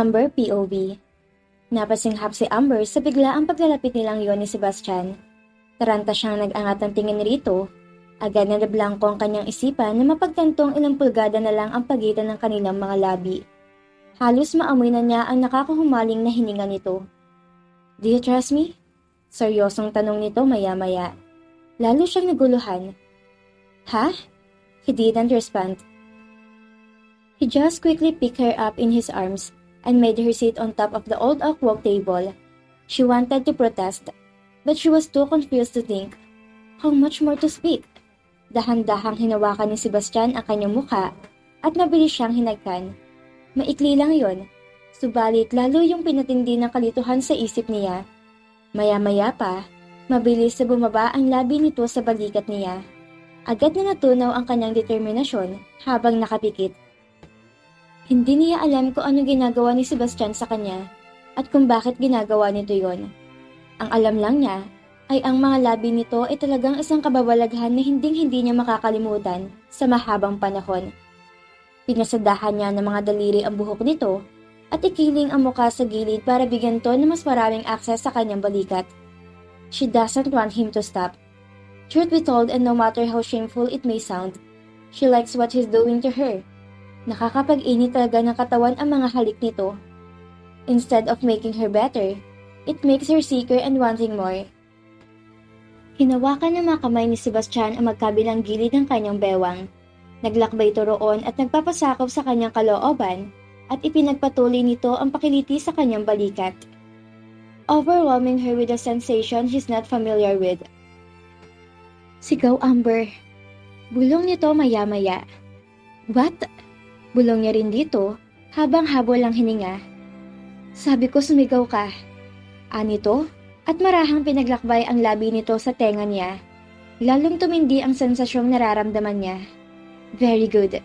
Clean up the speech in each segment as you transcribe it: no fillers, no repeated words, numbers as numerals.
Amber POV. Napasinghap si Amber sa biglaang paglalapit nilang yon ni Sebastian. Taranta siyang nag-angat ng tingin rito. Agad na nablangko ang kanyang isipan na mapagtantong ilang pulgada na lang ang pagitan ng kanilang mga labi. Halos maamoy na niya ang nakakahumaling na hininga nito. "Do you trust me?" Seryosong tanong nito maya-maya. Lalo siyang naguluhan. "Ha?" He didn't respond. He just quickly picked her up in his arms and made her sit on top of the old oak work table. She wanted to protest, but she was too confused to think. How much more to speak? Dahan-dahang hinawakan ni Sebastian ang kanyang mukha at mabilis siyang hinagkan. Maikli lang yon, subalit lalo yung pinatindi ng kalituhan sa isip niya. Maya-maya pa, mabilis na bumaba ang labi nito sa balikat niya. Agad na natunaw ang kanyang determinasyon habang nakapikit. Hindi niya alam kung ano ginagawa ni Sebastian sa kanya at kung bakit ginagawa nito yon. Ang alam lang niya ay ang mga labi nito ay talagang isang kababalaghan na hinding-hindi niya makakalimutan sa mahabang panahon. Pinasadahan niya ng mga daliri ang buhok nito at ikiling ang mukha sa gilid para bigyan to ng mas maraming akses sa kanyang balikat. She doesn't want him to stop. Truth be told, and no matter how shameful it may sound, she likes what he's doing to her. Nakakapag-init talaga ng katawan ang mga halik nito. Instead of making her better, it makes her sicker and wanting more. Hinawakan ng mga kamay ni Sebastian ang magkabilang gilid ng kanyang bewang. Naglakbay ito roon at nagpapasakop sa kanyang kalooban at ipinagpatuloy nito ang pakiliti sa kanyang balikat, overwhelming her with a sensation she's not familiar with. "Sigaw, Amber." Bulong nito maya-maya. "What?" Bulong niya rin dito habang habol ang hininga. "Sabi ko sumigaw ka." Anito at marahang pinaglakbay ang labi nito sa tenga niya. Lalong tumindi ang sensasyong nararamdaman niya. "Very good."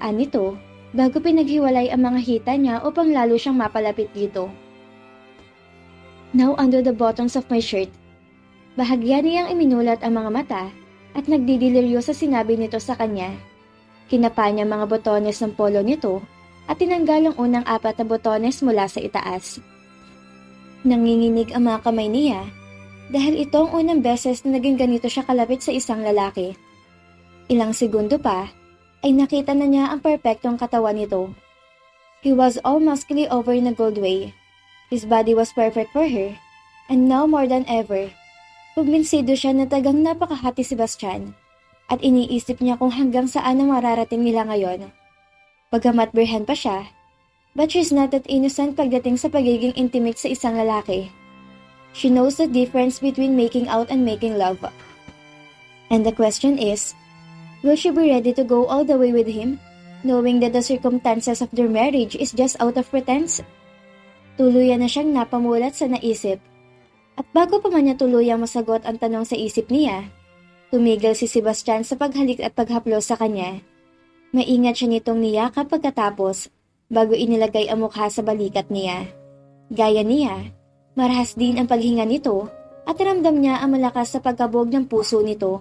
Anito bago pinaghiwalay ang mga hita niya upang lalo siyang mapalapit dito. "Now under the buttons of my shirt." Bahagya niyang iminulat ang mga mata at nagdidiliryo sa sinabi nito sa kanya. Kinapa niya mga botones ng polo nito at tinanggal ang unang 4 na botones mula sa itaas. Nanginginig ang mga kamay niya dahil ito ang unang beses na naging ganito siya kalapit sa isang lalaki. Ilang segundo pa ay nakita na niya ang perpektong katawan nito. He was all muscly over in a gold way. His body was perfect for her, and now more than ever, kumbinsido siya na tagang napakahati si Sebastian. At iniisip niya kung hanggang saan ang mararating nila ngayon. Bagamat birhen pa siya, but she's not that innocent pagdating sa pagiging intimate sa isang lalaki. She knows the difference between making out and making love. And the question is, will she be ready to go all the way with him, knowing that the circumstances of their marriage is just out of pretense? Tuluyan na siyang napamulat sa naisip. At bago pa man niya tuluyang masagot ang tanong sa isip niya, tumigil si Sebastian sa paghalik at paghaplos sa kanya. Maingat siya nitong niyakap pagkatapos bago inilagay ang mukha sa balikat niya. Gaya niya, marahas din ang paghinga nito at ramdam niya ang malakas sa pagkabog ng puso nito.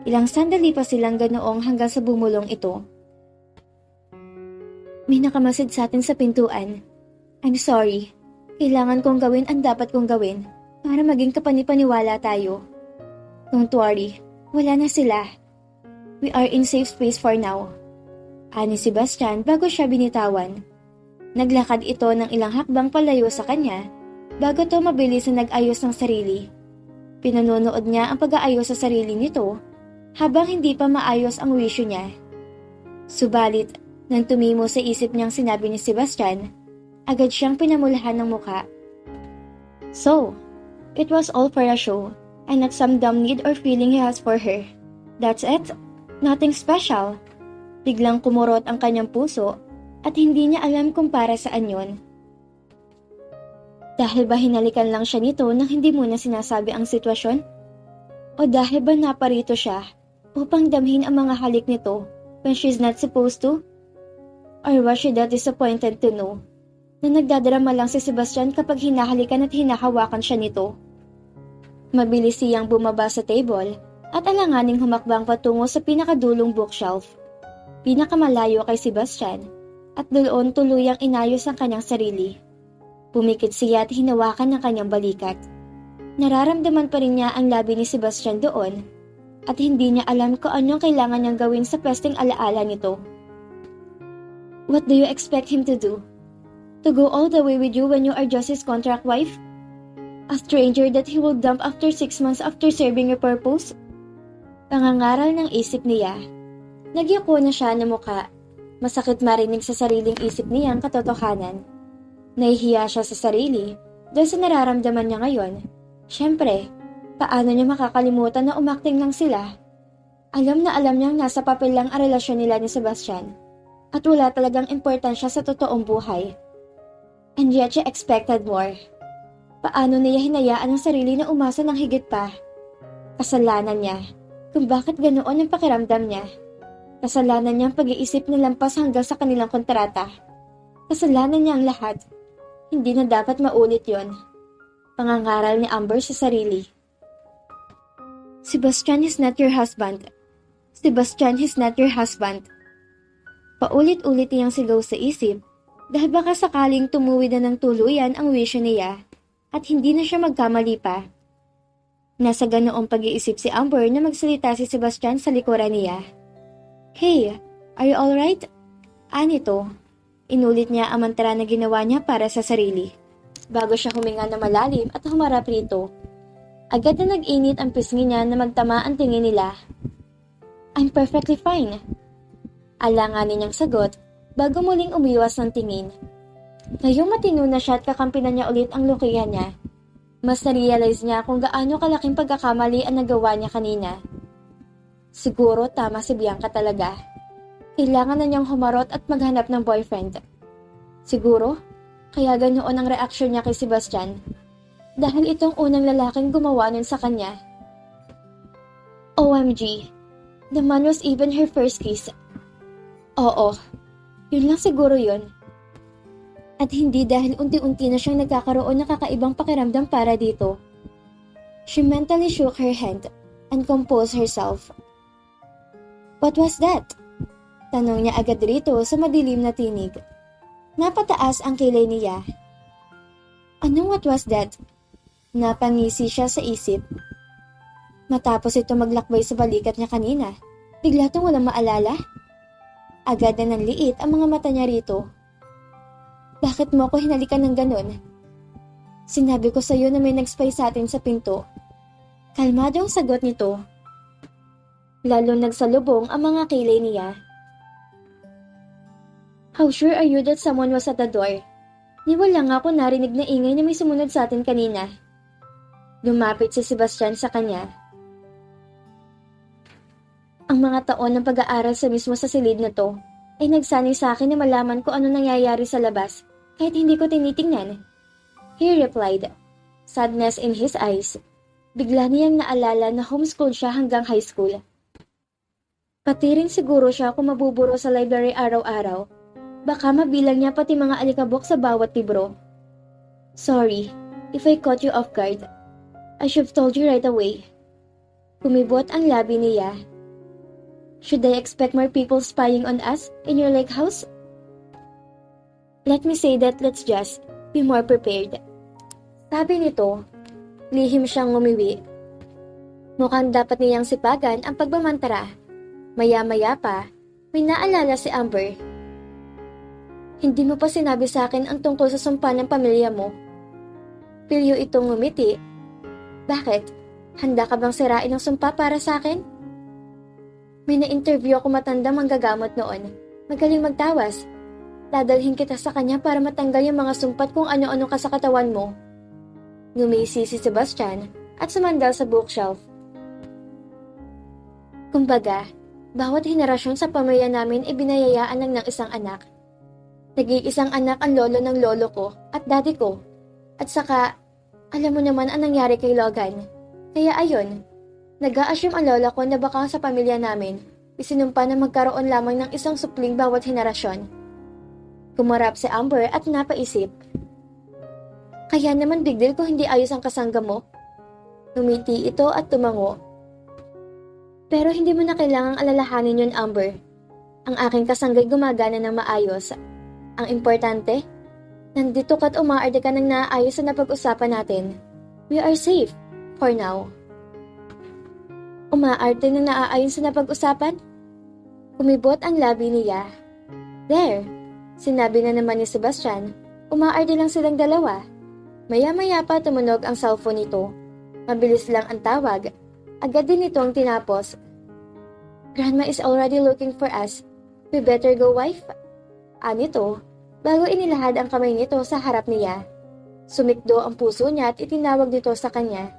Ilang sandali pa silang ganoong hanggang sa bumulong ito. "May nakamasid sa atin sa pintuan. I'm sorry. Kailangan kong gawin ang dapat kong gawin para maging kapanipaniwala tayo. Don't worry, wala na sila. We are in safe space for now." Ani Sebastian bago siya binitawan. Naglakad ito ng ilang hakbang palayo sa kanya bago to mabilis na nag-ayos ng sarili. Pinanonood niya ang pag-aayos sa sarili nito habang hindi pa maayos ang wisyo niya. Subalit, nang tumimo sa isip niyang sinabi ni Sebastian, agad siyang pinamulahan ng muka. So, it was all for a show and not some dumb need or feeling he has for her. That's it? Nothing special. Biglang kumurot ang kanyang puso at hindi niya alam kung para saan yon. Dahil ba hinalikan lang siya nito nang hindi muna sinasabi ang sitwasyon? O dahil ba naparito siya upang damhin ang mga halik nito when she's not supposed to? Or was she that disappointed to know na nagdadrama lang si Sebastian kapag hinahalikan at hinahawakan siya nito? Mabilis siyang bumaba sa table at alanganing humakbang patungo sa pinakadulong bookshelf. Pinakamalayo kay Sebastian at doon tuluyang inayos ang kanyang sarili. Pumikit siya at hinawakan ng kanyang balikat. Nararamdaman pa rin niya ang labi ni Sebastian doon at hindi niya alam kung anong kailangan niyang gawin sa pwesteng alaala nito. What do you expect him to do? To go all the way with you when you are just his contract wife? A stranger that he will dump after 6 months after serving your purpose? Pangangaral ng isip niya. Nagyuko na siya ng muka. Masakit marinig sa sariling isip niya ang katotohanan. Nahihiya siya sa sarili dahil sa nararamdaman niya ngayon. Siyempre, paano niya makakalimutan na umakting lang sila? Alam na alam niyang nasa papel lang ang relasyon nila ni Sebastian at wala talagang importansya sa totoong buhay. And yet she expected more. Paano niya hinayaan ang sarili na umasa ng higit pa? Kasalanan niya kung bakit ganoon ang pakiramdam niya. Kasalanan niya ang pag-iisip na lampas hanggang sa kanilang kontrata. Kasalanan niya ang lahat. Hindi na dapat maulit yon. Pangangaral ni Amber sa sarili. Sebastian is not your husband. Sebastian is not your husband. Paulit-ulit niyang sigaw sa isip dahil baka sakaling tumuwid na ng tuluyan ang wisyo niya at hindi na siya magkamali pa. Nasa ganoong pag-iisip si Amber na magsalita si Sebastian sa likuran niya. Hey, are you alright? Anito, inulit niya ang mantra na ginawa niya para sa sarili. Bago siya huminga na malalim at humarap rito, agad na nag-init ang pisngi niya na magtama ang tingin nila. I'm perfectly fine. Alanganin niyang sagot bago muling umiwas ng tingin. Ngayong matino na siya at kakampi na niya ulit ang lukihan niya, mas na-realize niya kung gaano kalaking pagkakamali ang nagawa niya kanina. Siguro tama si Bianca talaga. Kailangan na niyang humarot at maghanap ng boyfriend. Siguro, kaya ganoon ang reaksyon niya kay Sebastian. Dahil itong unang lalaking gumawa nun sa kanya. OMG, the man was even her first kiss. Oo, yun lang siguro yun. At hindi dahil unti-unti na siyang nagkakaroon ng kakaibang pakiramdam para dito. She mentally shook her hand and composed herself. What was that? Tanong niya agad rito sa madilim na tinig. Napataas ang kilay niya. Anong what was that? Napangisi siya sa isip. Matapos ito maglakbay sa balikat niya kanina, bigla itong walang maalala. Agad na nanliit ang mga mata niya rito. Bakit mo ako hinalikan ng ganon? Sinabi ko sa iyo na may nag-spy sa atin sa pinto. Kalmado ang sagot nito. Lalong nagsalubong ang mga kilay niya. How sure are you that someone was at the door? Ni wala nga ako narinig na ingay na may sumunod sa atin kanina. Lumapit si Sebastian sa kanya. Ang mga taon ng pag-aaral sa mismo sa silid na to ay nagsanay sa akin na malaman ko ano nangyayari sa labas kahit hindi ko tinitingnan. He replied, sadness in his eyes. Bigla niyang naalala na homeschool siya hanggang high school. Pati rin siguro siya kung mabuburo sa library araw-araw. Baka mabilang niya pati mga alikabok sa bawat libro. Sorry, if I caught you off guard. I should have told you right away. Kumibot ang labi niya. Should I expect more people spying on us in your lake house? Let me say that let's just be more prepared. Sabi nito, lihim siyang ngumiwi. Mukhang dapat niyang sipagan ang pagmamantara. Maya-maya pa, may naalala si Amber. Hindi mo pa sinabi sa akin ang tungkol sa sumpa ng pamilya mo. Pilyo itong ngumiti. Bakit? Handa ka bang sirain ang sumpa para sa akin? May na-interview ako matanda manggagamot noon. Magaling magtawas. Dadalhin kita sa kanya para matanggal yung mga sumpat kung ano-ano ka sa katawan mo. Ngumisi si Sebastian at sumandal sa bookshelf. Kumbaga, bawat henerasyon sa pamilya namin ay binayayaan lang ng isang anak. Nag-iisang anak ang lolo ng lolo ko at daddy ko. At saka, alam mo naman ang nangyari kay Logan. Kaya ayun, nag-a-assume ang lola ko na baka sa pamilya namin, isinumpa na magkaroon lamang ng isang supling bawat henerasyon. Kumarap si Amber at napaisip. Kaya naman big deal kung hindi ayos ang kasangga mo. Umiti ito at tumango. Pero hindi mo na kailangang alalahanin yun, Amber. Ang aking kasanggay gumagana ng maayos. Ang importante, nandito ka't umaarte ka ng naayos sa napag-usapan natin. We are safe, for now. Umaarte na naaayon sa napag-usapan? Kumibot ang labi niya. There, sinabi na naman ni Sebastian, umaarte lang silang dalawa. Maya-maya pa tumunog ang cellphone nito. Mabilis lang ang tawag. Agad din itong tinapos. Grandma is already looking for us. We better go, wife. Anito, bago inilahad ang kamay nito sa harap niya. Sumikdo ang puso niya at itinawag nito sa kanya.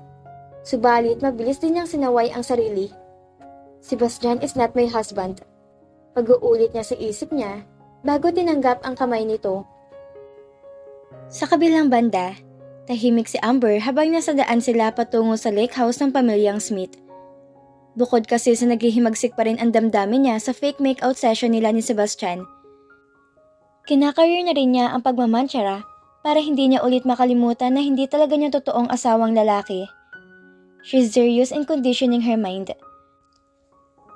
Subalit mabilis din niyang sinaway ang sarili. Sebastian is not my husband. Pag-uulit niya sa isip niya bago tinanggap ang kamay nito. Sa kabilang banda, tahimik si Amber habang nasa daan sila patungo sa lake house ng pamilyang Smith. Bukod kasi sa naghihimagsik pa rin ang damdamin niya sa fake makeout session nila ni Sebastian, kinakarir na rin niya ang pagmamansyara para hindi niya ulit makalimutan na hindi talaga niya totoong asawang lalaki. She's serious in conditioning her mind.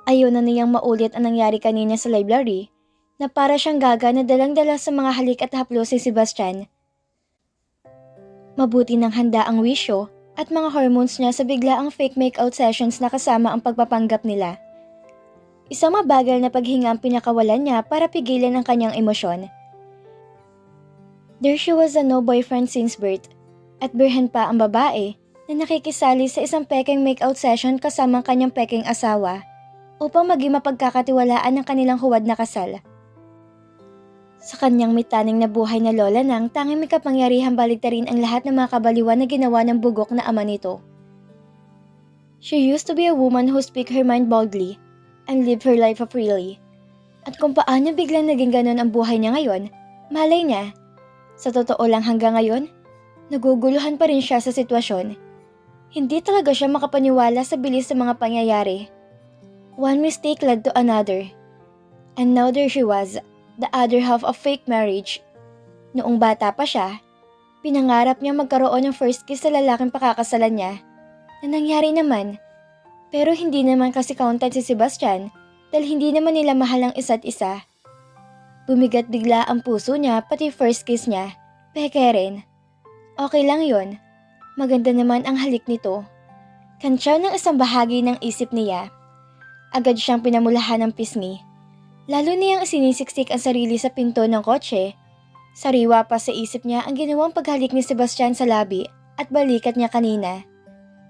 Ayaw na niyang maulit ang nangyari kanina sa library na para siyang gaga na dalang-dala sa mga halik at haplos si Sebastian. Mabuti nang handa ang wisyo at mga hormones niya sa biglaang fake makeout sessions na kasama ang pagpapanggap nila. Isang mabagal na paghinga ang pinakawalan niya para pigilan ang kanyang emosyon. There she was a no boyfriend since birth, at birhen pa ang babae na nakikisali sa isang peking makeout session kasama ang kanyang peking asawa upang maging mapagkakatiwalaan ng kanilang huwad na kasal. Sa kanyang mitaning na buhay na lola nang tanging may kapangyarihang baligtarin ang lahat ng mga kabaliwan na ginawa ng bugok na ama nito. She used to be a woman who speak her mind boldly and live her life freely. At kung paano biglang naging ganon ang buhay niya ngayon, malay niya. Sa totoo lang hanggang ngayon, naguguluhan pa rin siya sa sitwasyon. Hindi talaga siya makapaniwala sa bilis ng mga pangyayari. One mistake led to another. And now there she was, the other half of fake marriage. Noong bata pa siya, pinangarap niya magkaroon ng first kiss sa lalaking pakakasalan niya. Na nangyari naman. Pero hindi naman kasi counted si Sebastian dahil hindi naman nila mahal ang isa't isa. Bumigat bigla ang puso niya pati first kiss niya. Peke rin. Okay lang yon. Maganda naman ang halik nito. Kantsaw ng isang bahagi ng isip niya. Agad siyang pinamulahan ng pisngi. Lalo niyang sinisiksik ang sarili sa pinto ng kotse. Sariwa pa sa isip niya ang ginawang paghalik ni Sebastian sa labi at balikat niya kanina.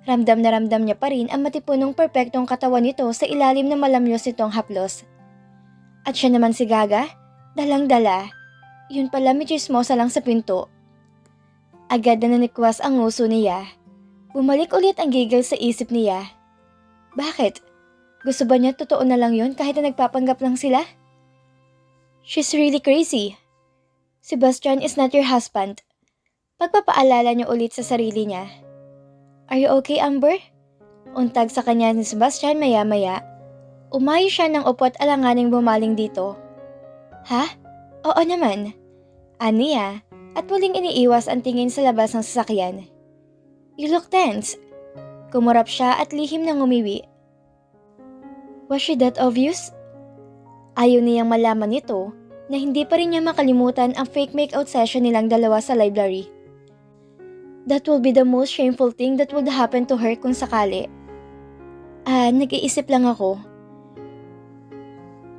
Ramdam na ramdam niya pa rin ang matipunong perpektong katawan nito sa ilalim ng malamyos nitong haplos. At siya naman si Gaga, dalang-dala. Yun pala may chismosa lang sa pinto. Agad na nanikwas ang nguso niya. Bumalik ulit ang gigil sa isip niya. Bakit? Gusto ba niya totoo na lang yun kahit na nagpapanggap lang sila? She's really crazy. Sebastian is not your husband. Pagpapaalala niya ulit sa sarili niya. Are you okay, Amber? Untag sa kanya ni Sebastian maya-maya. Umayo siya ng upo at alanganing bumaling dito. Ha? Oo naman. Aniya. At muling iniiwas ang tingin sa labas ng sasakyan. You look tense. Kumurap siya at lihim nang umiwi. Was she that obvious? Ayaw niyang malaman nito na hindi pa rin niya makalimutan ang fake makeout session nilang dalawa sa library. That will be the most shameful thing that would happen to her kung sakali. Nag-iisip lang ako.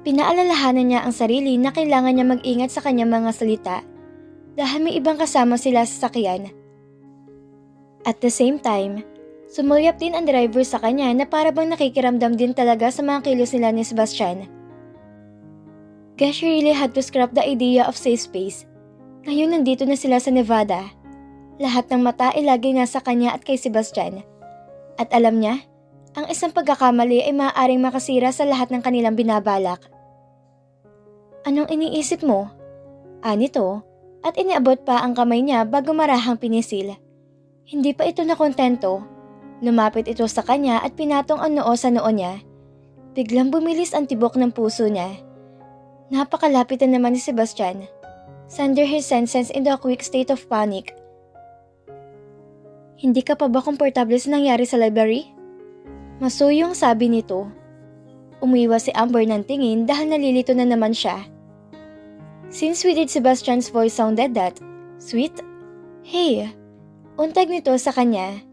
Pinaalalahanan niya ang sarili na kailangan niya mag-ingat sa kanyang mga salita. Dahil may ibang kasama sila sa sakyan. At the same time, sumulyap din ang driver sa kanya na para bang nakikiramdam din talaga sa mga kilos nila ni Sebastian. Guess she really had to scrap the idea of safe space. Ngayon nandito na sila sa Nevada. Lahat ng mata ay lagi nasa kanya at kay Sebastian. At alam niya, ang isang pagkakamali ay maaaring makasira sa lahat ng kanilang binabalak. Anong iniisip mo? Nito. At iniabot pa ang kamay niya bago marahang pinisil. Hindi pa ito nakontento. Lumapit ito sa kanya at pinatong ang noo sa noo niya. Biglang bumilis ang tibok ng puso niya. Napakalapit na naman ni Sebastian. Sunder his senses into a quick state of panic. Hindi ka pa ba komportable sa nangyari sa library? Masuyong sabi nito. Umiwas si Amber ng tingin dahil nalilito na naman siya. Since we did, Sebastian's voice sounded that sweet. Hey, untag nito sa kanya.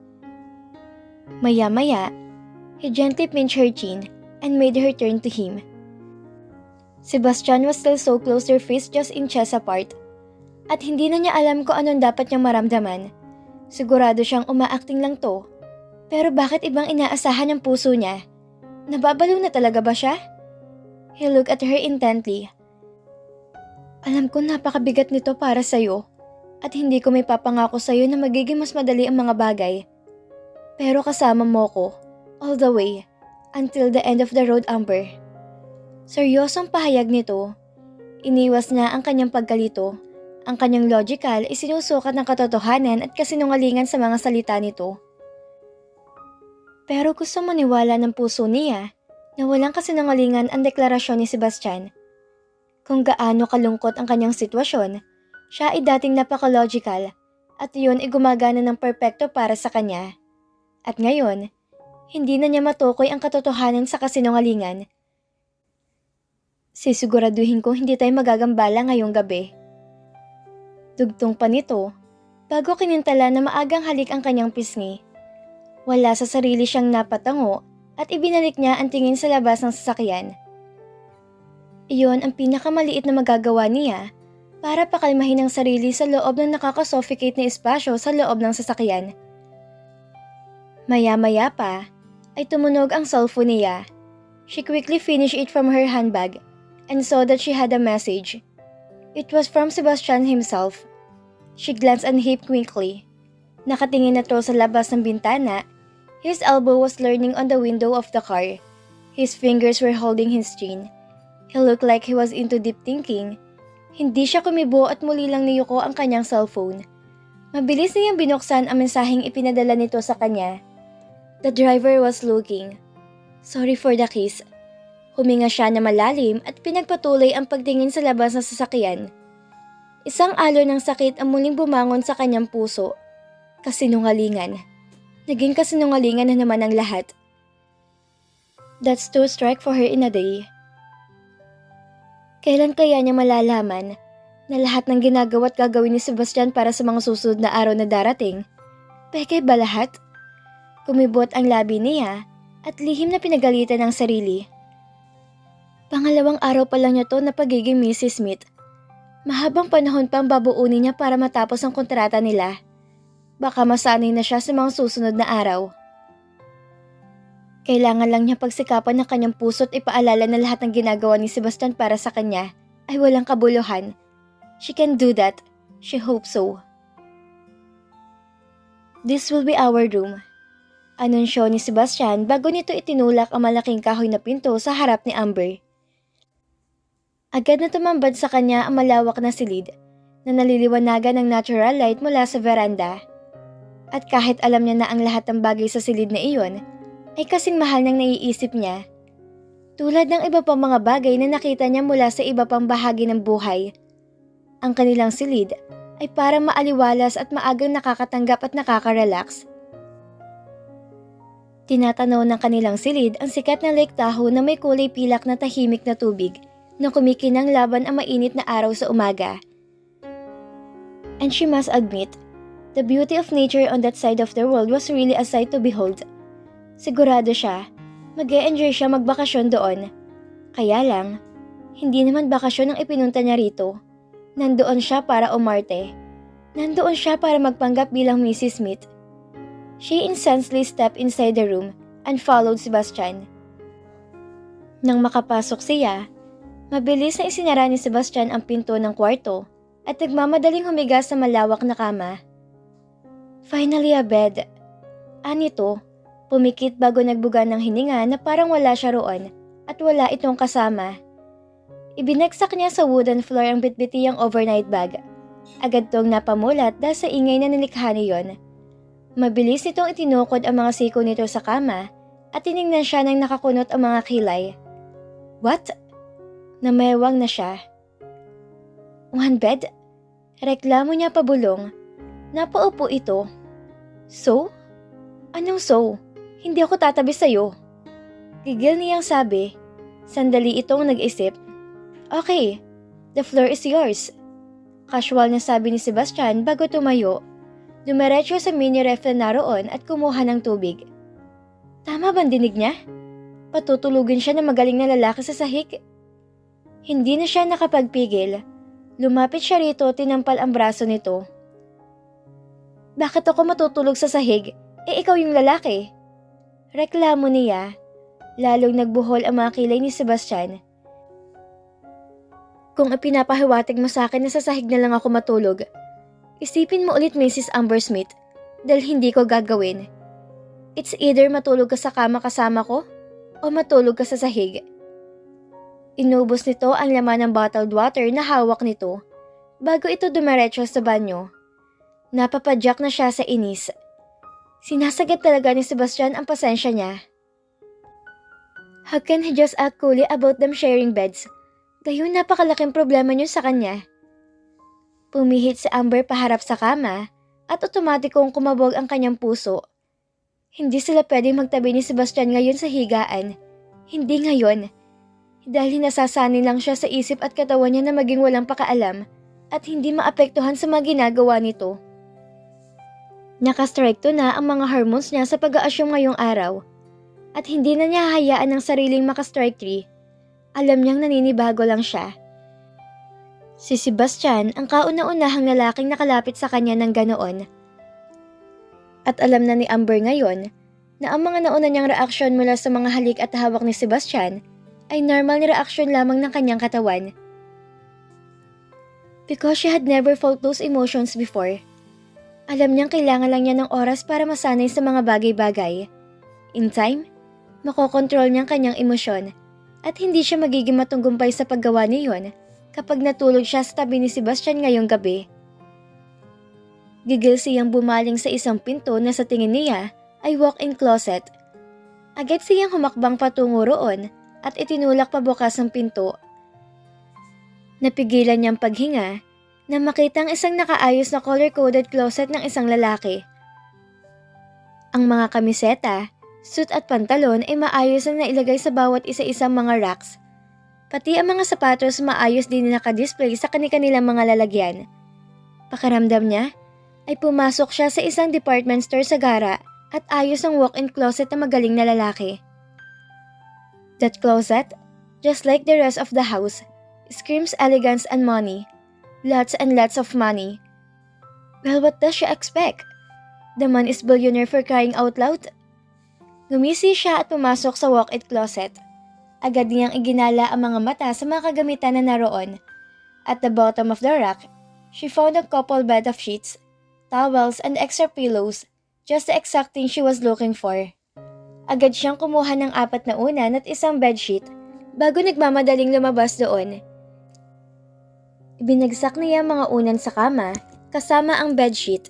Maya-maya, he gently pinched her chin and made her turn to him. Sebastian was still so close, their face just inches apart. At hindi na niya alam kung anong dapat niyang maramdaman. Sigurado siyang umaacting lang to. Pero bakit ibang inaasahan ng puso niya? Nababaliw na talaga ba siya? He looked at her intently. Alam ko napakabigat nito para sa'yo. At hindi ko may papangako sa'yo na magiging mas madali ang mga bagay. Pero kasama mo ko, all the way, until the end of the road, Amber. Seryosong pahayag nito. Iniwas niya ang kanyang pagkalito. Ang kanyang logical ay sinusukat ng katotohanan at kasinungalingan sa mga salita nito. Pero gusto maniwala ng puso niya na walang kasinungalingan ang deklarasyon ni Sebastian. Kung gaano kalungkot ang kanyang sitwasyon, siya ay dating napaka-logical at yun ay gumagana ng perpekto para sa kanya. At ngayon, hindi na niya matukoy ang katotohanan sa kasinungalingan. Sisiguraduhin ko hindi tayo magagambala ngayong gabi. Dugtong pa nito, bago kinintala na maagang halik ang kanyang pisngi. Wala sa sarili siyang napatango at ibinalik niya ang tingin sa labas ng sasakyan. Iyon ang pinakamaliit na magagawa niya para pakalmahin ang sarili sa loob ng nakakasuffocate na espasyo sa loob ng sasakyan. Maya-maya pa ay tumunog ang cellphone niya. She quickly finished it from her handbag and saw that she had a message. It was from Sebastian himself. She glanced at him quickly. Nakatingin na to sa labas ng bintana. His elbow was leaning on the window of the car. His fingers were holding his chin. He looked like he was into deep thinking. Hindi siya kumibo at muli lang niyuko ang kanyang cellphone. Mabilis niyang binuksan ang mensaheng ipinadala nito sa kanya. The driver was looking. Sorry for the kiss. Huminga siya na malalim at pinagpatuloy ang pagtingin sa labas ng sasakyan. Isang alon ng sakit ang muling bumangon sa kanyang puso. Kasinungalingan. Naging kasinungalingan na naman ang lahat. That's two strike for her in a day. Kailan kaya niya malalaman na lahat ng ginagawa at gagawin ni Sebastian para sa mga susunod na araw na darating? Peke ba lahat? Kumibot ang labi niya at lihim na pinagalitan ang sarili. Pangalawang araw pa lang niya to na pagiging Mrs. Smith. Mahabang panahon pang babuunin niya para matapos ang kontrata nila. Baka masanay na siya sa mga susunod na araw. Kailangan lang niya pagsikapan ng kanyang puso't ipaalala na lahat ng ginagawa ni Sebastian para sa kanya ay walang kabuluhan. She can do that. She hopes so. This will be our room. Anunsyo ni Sebastian bago nito itinulak ang malaking kahoy na pinto sa harap ni Amber. Agad na tumambad sa kanya ang malawak na silid na naliliwanagan ng natural light mula sa veranda. At kahit alam niya na ang lahat ng bagay sa silid na iyon, ay kasing mahal nang naiisip niya. Tulad ng iba pang mga bagay na nakita niya mula sa iba pang bahagi ng buhay. Ang kanilang silid ay parang maaliwalas at maagang nakakatanggap at nakaka-relax. Tinatanaw ng kanilang silid ang sikat na Lake Tahoe na may kulay pilak na tahimik na tubig na kumikinang laban ang mainit na araw sa umaga. And she must admit, the beauty of nature on that side of the world was really a sight to behold. Sigurado siya, mag-e-enjoy siya magbakasyon doon. Kaya lang, hindi naman bakasyon ang ipinunta niya rito. Nandoon siya para umarte. Nandoon siya para magpanggap bilang Mrs. Smith. She instantly stepped inside the room and followed Sebastian. Nang makapasok siya, mabilis na isinara ni Sebastian ang pinto ng kwarto at nagmamadaling humiga sa malawak na kama. Finally a bed. Anito, pumikit bago nagbuga ng hininga na parang wala siya roon at wala itong kasama. Ibinagsak niya sa wooden floor ang bitbitiyang overnight bag. Agad tong napamulat dahil sa ingay na nilikha niyon. Mabilis nitong itinukod ang mga siko nito sa kama at tiningnan siya nang nakakunot ang mga kilay. What? Namewang na siya. One bed? Reklamo niya pabulong. Napaupo ito. So? Anong so? Hindi ako tatabi sa'yo. Gigil niyang sabi. Sandali itong nag-isip. Okay, The floor is yours. Casual na sabi ni Sebastian bago tumayo. Dumiretso sa mini ref na naroon at kumuha ng tubig. Tama bang dinig niya? Patutulugin siya ng magaling na lalaki sa sahig. Hindi na siya nakapagpigil. Lumapit siya rito, tinampal ang braso nito. Bakit ako matutulog sa sahig? Ikaw yung lalaki. Reklamo niya. Lalong nagbuhol ang mga kilay ni Sebastian. Kung ipinapahiwatig mo sa akin na sa sahig na lang ako matulog, isipin mo ulit Mrs. Amber Smith dahil hindi ko gagawin. It's either matulog ka sa kama kasama ko o matulog ka sa sahig. Inubos nito ang laman ng bottled water na hawak nito bago ito dumiretso sa banyo. Napapadyak na siya sa inis. Sinasagad talaga ni Sebastian ang pasensya niya. How can he just act coolly about them sharing beds? Gayon napakalaking problema niyo sa kanya. Pumihit si Amber paharap sa kama at otomatikong kumabog ang kanyang puso. Hindi sila pwedeng magtabi ni Sebastian ngayon sa higaan. Hindi ngayon. Dahil nasasanay lang siya sa isip at katawan niya na maging walang pakaalam at hindi maapektuhan sa mga ginagawa nito. Nakastrike to na ang mga hormones niya sa pag-aasyong ngayong araw at hindi na niya hayaan ng sariling makastrike 3. Alam niyang naninibago lang siya. Si Sebastian ang kauna-unahang lalaking nakalapit sa kanya ng ganoon. At alam na ni Amber ngayon na ang mga nauna niyang reaksyon mula sa mga halik at hawak ni Sebastian ay normal na reaksyon lamang ng kanyang katawan. Because she had never felt those emotions before. Alam niyang kailangan lang niya ng oras para masanay sa mga bagay-bagay. In time, makokontrol niyang kanyang emosyon at hindi siya magiging matunggumpay sa paggawa niyon kapag natulog siya sa tabi ni Sebastian ngayong gabi. Gigil siyang bumaling sa isang pinto na sa tingin niya ay walk-in closet. Agad siyang humakbang patungo roon at itinulak pabukas ang pinto. Napigilan niyang paghinga na makitang isang nakaayos na color-coded closet ng isang lalaki. Ang mga kamiseta, suit at pantalon ay maayos na nailagay sa bawat isa-isang mga racks. Pati ang mga sapatos maayos din na nakadisplay sa kani-kanilang mga lalagyan. Pakiramdam niya ay pumasok siya sa isang department store sa Gara at ayos ang walk-in closet na magaling na lalaki. That closet, just like the rest of the house, screams elegance and money. Lots and lots of money. Well, what does she expect? The man is billionaire for crying out loud. Ngumisi siya at pumasok sa walk-in closet. Agad niyang iginala ang mga mata sa mga kagamitan na naroon. At the bottom of the rack, she found a couple bed of sheets, towels and extra pillows, just the exact thing she was looking for. Agad siyang kumuha ng 4 na unan at isang bedsheet bago nagmamadaling lumabas doon. Ibinagsak niya ang mga unan sa kama kasama ang bedsheet.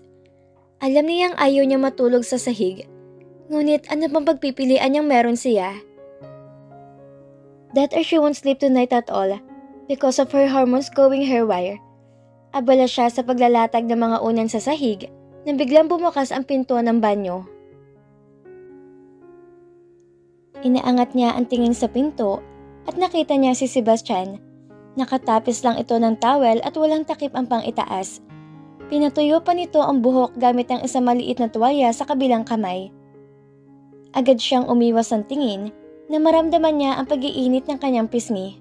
Alam niyang ayaw niya matulog sa sahig, ngunit ano bang pagpipilian niyang meron siya? That or she won't sleep tonight at all because of her hormones going haywire. Abala siya sa paglalatag ng mga unan sa sahig nang biglang bumukas ang pinto ng banyo. Inaangat niya ang tingin sa pinto at nakita niya si Sebastian. Nakatapis lang ito ng towel at walang takip ang pang-itaas. Pinatuyo pa nito ang buhok gamit ang isang maliit na tuwalya sa kabilang kamay. Agad siyang umiwas ng tingin na maramdaman niya ang pag-iinit ng kanyang pisngi.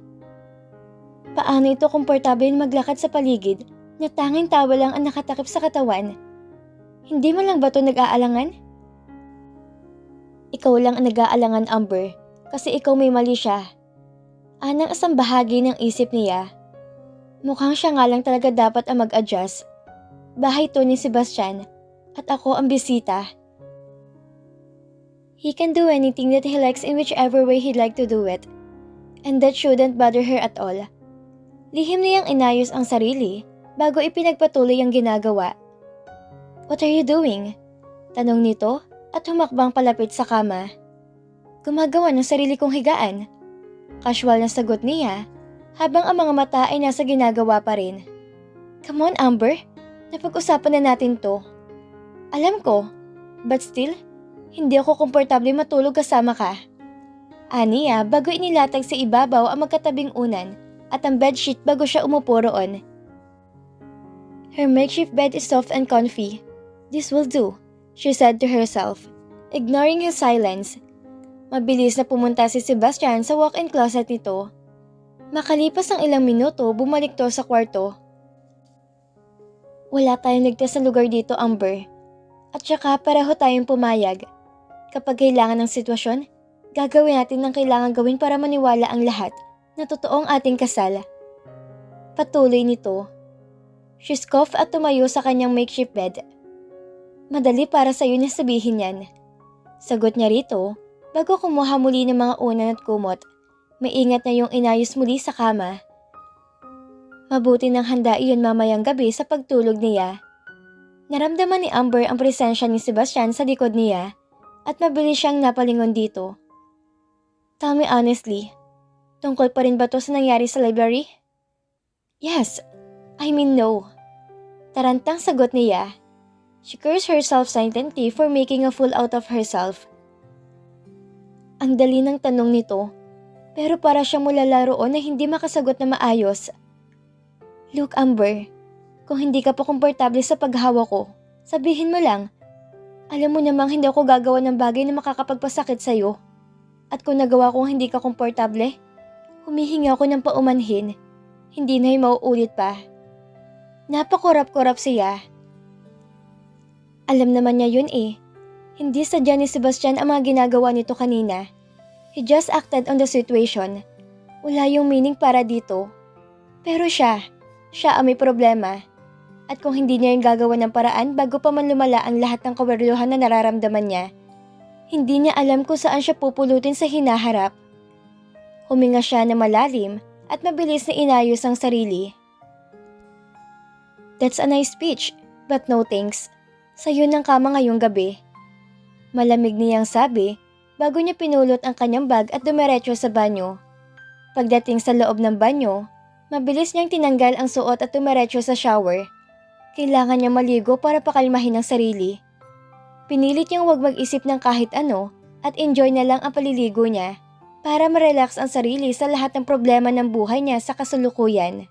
Paano ito komportable maglakad sa paligid na tanging towel lang ang nakatakip sa katawan? Hindi man lang ba ito nag-aalangan? Ikaw lang ang nag-aalangan, Amber, kasi ikaw may mali siya. Anang isang bahagi ng isip niya. Mukhang siya nga lang talaga dapat ang mag-adjust. Bahay to ni Sebastian at ako ang bisita. He can do anything that he likes in whichever way he'd like to do it. And that shouldn't bother her at all. Lihim niyang inayos ang sarili bago ipinagpatuloy ang ginagawa. What are you doing? Tanong nito at humakbang palapit sa kama. Gumagawa ng sarili kong higaan. Casual na sagot niya habang ang mga mata ay nasa ginagawa pa rin. Come on, Amber. Napag-usapan na natin to. Alam ko, but still, hindi ako komportable matulog kasama ka. Aniya bago inilatag sa ibabaw ang magkatabing unan at ang bedsheet bago siya umupo roon. Her makeshift bed is soft and comfy. This will do, she said to herself, ignoring his silence. Mabilis na pumunta si Sebastian sa walk-in closet nito. Makalipas ang ilang minuto, bumalik to sa kwarto. Wala tayong ligtas na lugar dito, Amber. At saka pareho tayong pumayag. Kapag kailangan ng sitwasyon, gagawin natin ang kailangan gawin para maniwala ang lahat na totoong ating kasal. Patuloy nito. She scoffed at tumayo sa kanyang makeshift bed. Madali para sa iyo na sabihin yan. Sagot niya rito bago kumuha muli ng mga unan at kumot. Maingat na yung inayos muli sa kama. Mabuti nang handa iyon mamayang gabi sa pagtulog niya. Naramdaman ni Amber ang presensya ni Sebastian sa likod niya at mabilis siyang napalingon dito. Tell me honestly, tungkol pa rin ba to sa nangyari sa library? Yes, I mean no. Tarantang sagot niya. She cursed herself silently for making a fool out of herself. Ang dali ng tanong nito, pero para siyang mulala roon na hindi makasagot na maayos. Look, Amber, kung hindi ka pa komportable sa paghawa ko, sabihin mo lang. Alam mo namang hindi ako gagawa ng bagay na makakapagpasakit sa'yo. At kung nagawa kong hindi ka komportable, humihingi ako ng paumanhin. Hindi na yung mauulit pa. Napakurap-kurap siya. Alam naman niya yun eh. Hindi sadya ni Sebastian ang mga ginagawa nito kanina. He just acted on the situation. Wala yung meaning para dito. Pero siya ang may problema. At kung hindi niya yung gagawa ng paraan bago pa man lumala ang lahat ng kawerluhan na nararamdaman niya, hindi niya alam kung saan siya pupulutin sa hinaharap. Huminga siya na malalim at mabilis na inayos ang sarili. That's a nice speech, but no thanks. Sa'yo ng kama ngayong gabi. Malamig niyang sabi bago niya pinulot ang kanyang bag at dumiretso sa banyo. Pagdating sa loob ng banyo, mabilis niyang tinanggal ang suot at dumiretso sa shower. Kailangan niya maligo para pakalmahin ang sarili. Pinilit niyang huwag mag-isip ng kahit ano at enjoy na lang ang paliligo niya para ma-relax ang sarili sa lahat ng problema ng buhay niya sa kasalukuyan.